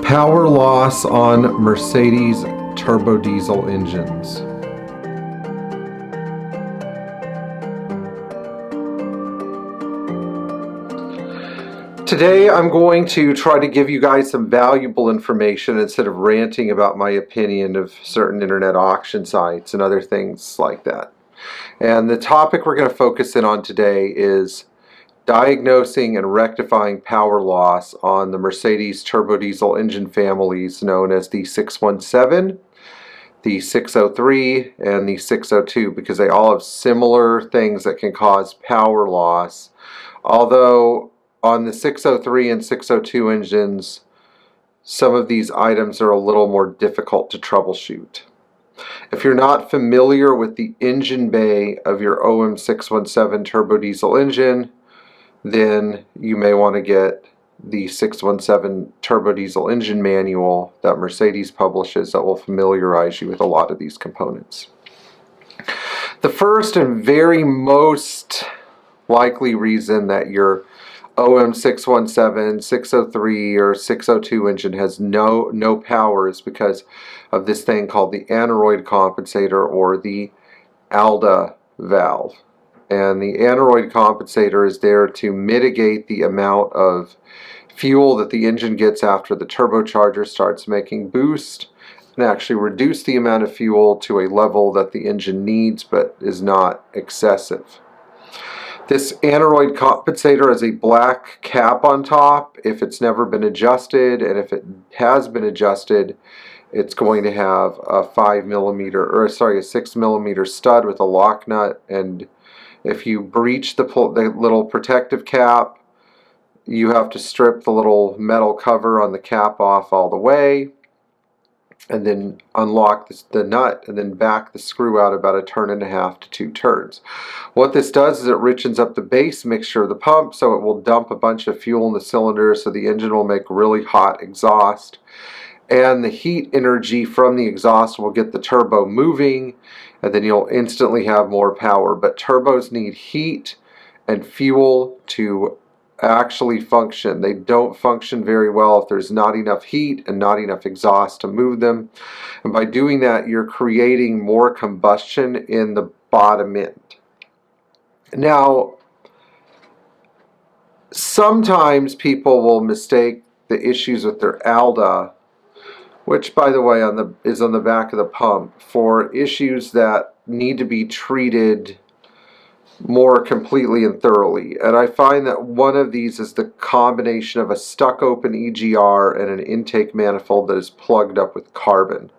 Power loss on Mercedes turbo diesel engines. Today I'm going to try to give you guys some valuable information instead of ranting about my opinion of certain internet auction sites and other things like that. And the topic we're going to focus in on today is diagnosing and rectifying power loss on the Mercedes turbo diesel engine families known as the 617, the 603, and the 602, because they all have similar things that can cause power loss. Although on the 603 and 602 engines, some of these items are a little more difficult to troubleshoot. If you're not familiar with the engine bay of your OM617 turbo diesel engine, then you may want to get the 617 turbo diesel engine manual that Mercedes publishes that will familiarize you with a lot of these components. The first and very most likely reason that your OM617, 603, or 602 engine has no power is because of this thing called the Anoid compensator, or the ALDA valve. And the Anoid compensator is there to mitigate the amount of fuel that the engine gets after the turbocharger starts making boost, and actually reduce the amount of fuel to a level that the engine needs but is not excessive. This Anoid compensator has a black cap on top if it's never been adjusted, and if it has been adjusted, it's going to have a 6 millimeter stud with a lock nut, and if you breach the little protective cap, you have to strip the little metal cover on the cap off all the way, and then unlock the nut, and then back the screw out about 1.5 turns to 2 turns. What this does is it richens up the base mixture of the pump, so it will dump a bunch of fuel in the cylinder, so the engine will make really hot exhaust. And the heat energy from the exhaust will get the turbo moving, and then you'll instantly have more power. But turbos need heat and fuel to actually function. They don't function very well if there's not enough heat and not enough exhaust to move them. And by doing that, you're creating more combustion in the bottom end. Now, sometimes people will mistake the issues with their ALDA, which, by the way, is on the back of the pump, for issues that need to be treated more completely and thoroughly. And I find that one of these is the combination of a stuck open EGR and an intake manifold that is plugged up with carbon.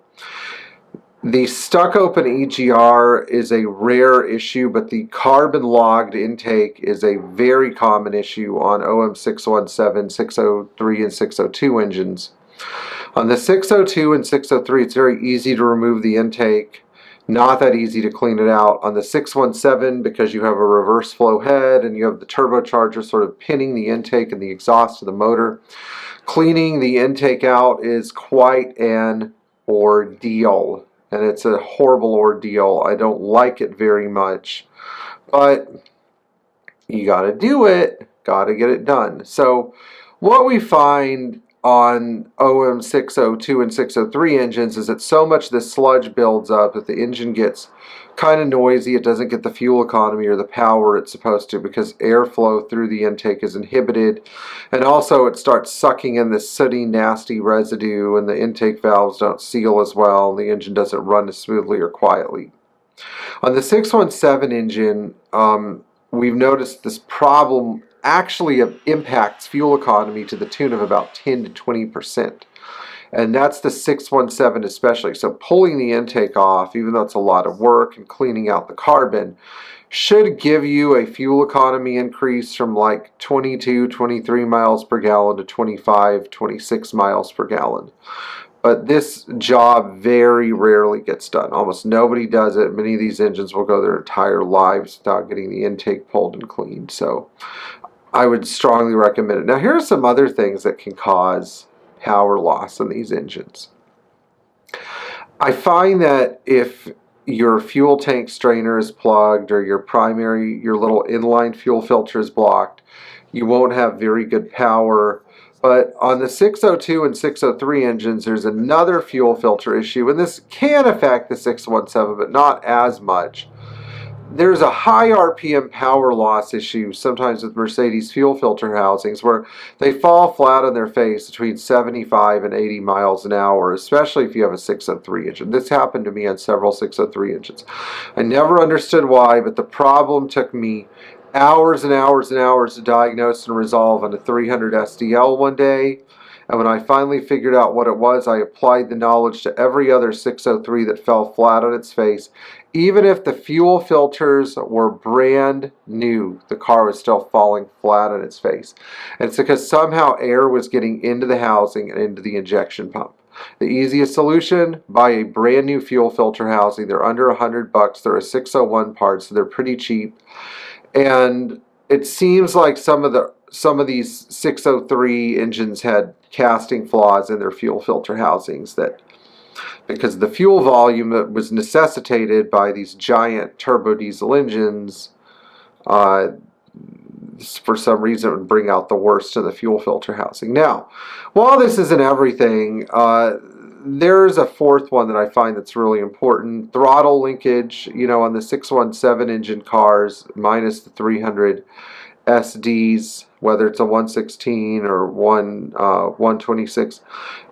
The stuck open EGR is a rare issue, but the carbon logged intake is a very common issue on OM617, 603, and 602 engines. On the 602 and 603, it's very easy to remove the intake, not that easy to clean it out. On the 617, because you have a reverse flow head and you have the turbocharger sort of pinning the intake and the exhaust of the motor, cleaning the intake out is quite an ordeal, and it's a horrible ordeal. I don't like it very much, but you gotta do it, gotta get it done. So what we find on OM602 and 603 engines is that so much of the sludge builds up that the engine gets kind of noisy. It doesn't get the fuel economy or the power it's supposed to, because airflow through the intake is inhibited, and also it starts sucking in this sooty, nasty residue, and the intake valves don't seal as well, and the engine doesn't run as smoothly or quietly. On the 617 engine, we've noticed this problem actually impacts fuel economy to the tune of about 10 to 20%. And that's the 617 especially. So pulling the intake off, even though it's a lot of work, and cleaning out the carbon, should give you a fuel economy increase from like 22, 23 miles per gallon to 25, 26 miles per gallon. But this job very rarely gets done. Almost nobody does it. Many of these engines will go their entire lives without getting the intake pulled and cleaned. So I would strongly recommend it. Now, here are some other things that can cause power loss in these engines. I find that if your fuel tank strainer is plugged, or your little inline fuel filter is blocked, you won't have very good power But on the 602 and 603 engines, there's another fuel filter issue, and this can affect the 617, but not as much. There's a high RPM power loss issue sometimes with Mercedes fuel filter housings where they fall flat on their face between 75 and 80 miles an hour, especially if you have a 603 engine. This happened to me on several 603 engines. I never understood why, but the problem took me hours and hours and hours to diagnose and resolve on a 300 SDL one day. And when I finally figured out what it was, I applied the knowledge to every other 603 that fell flat on its face. Even if the fuel filters were brand new, the car was still falling flat on its face. And it's because somehow air was getting into the housing and into the injection pump. The easiest solution, buy a brand new fuel filter housing. They're under $100. They're a 601 part, so they're pretty cheap. And it seems like some of these 603 engines had casting flaws in their fuel filter housings, that because the fuel volume that was necessitated by these giant turbo diesel engines for some reason would bring out the worst of the fuel filter housing. Now, while this isn't everything, there's a fourth one that I find that's really important. Throttle linkage, you know, on the 617 engine cars, minus the 300 SDs, whether it's a 116 or 126.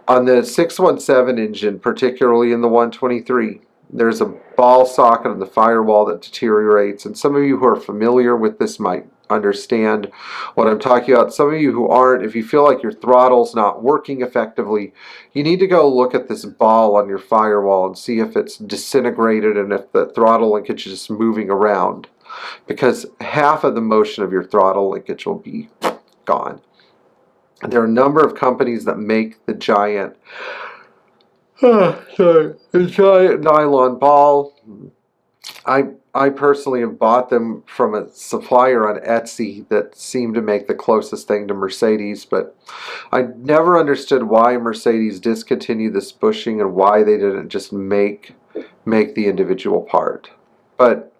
On the 617 engine, particularly in the 123, there's a ball socket on the firewall that deteriorates, and some of you who are familiar with this might understand what I'm talking about. Some of you who aren't, if you feel like your throttle's not working effectively, you need to go look at this ball on your firewall and see if it's disintegrated and if the throttle linkage is just moving around, because half of the motion of your throttle linkage will be gone. There are a number of companies that make the giant nylon ball. I personally have bought them from a supplier on Etsy that seemed to make the closest thing to Mercedes, but I never understood why Mercedes discontinued this bushing and why they didn't just make the individual part. But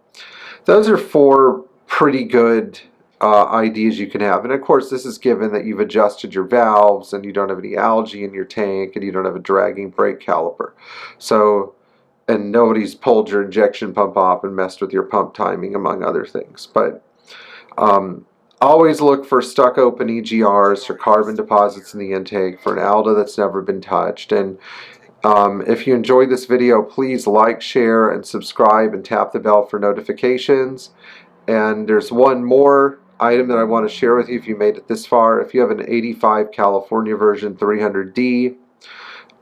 those are four pretty good ideas you can have. And of course, this is given that you've adjusted your valves and you don't have any algae in your tank and you don't have a dragging brake caliper. So, and nobody's pulled your injection pump off and messed with your pump timing, among other things. But always look for stuck open EGRs, for carbon deposits in the intake, for an ALDA that's never been touched. And if you enjoyed this video, please like, share, and subscribe, and tap the bell for notifications. And there's one more item that I want to share with you if you made it this far. If you have an 85 California version 300D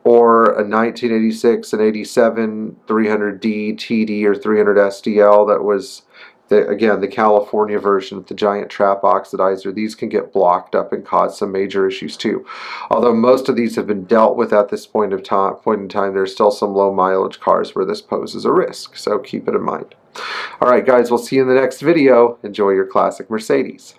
or a 1986 and 87 300D, TD, or 300 SDL that was, again, the California version with the giant trap oxidizer, these can get blocked up and cause some major issues too. Although most of these have been dealt with at this point in time, there's still some low mileage cars where this poses a risk, so keep it in mind. Alright guys, we'll see you in the next video. Enjoy your classic Mercedes.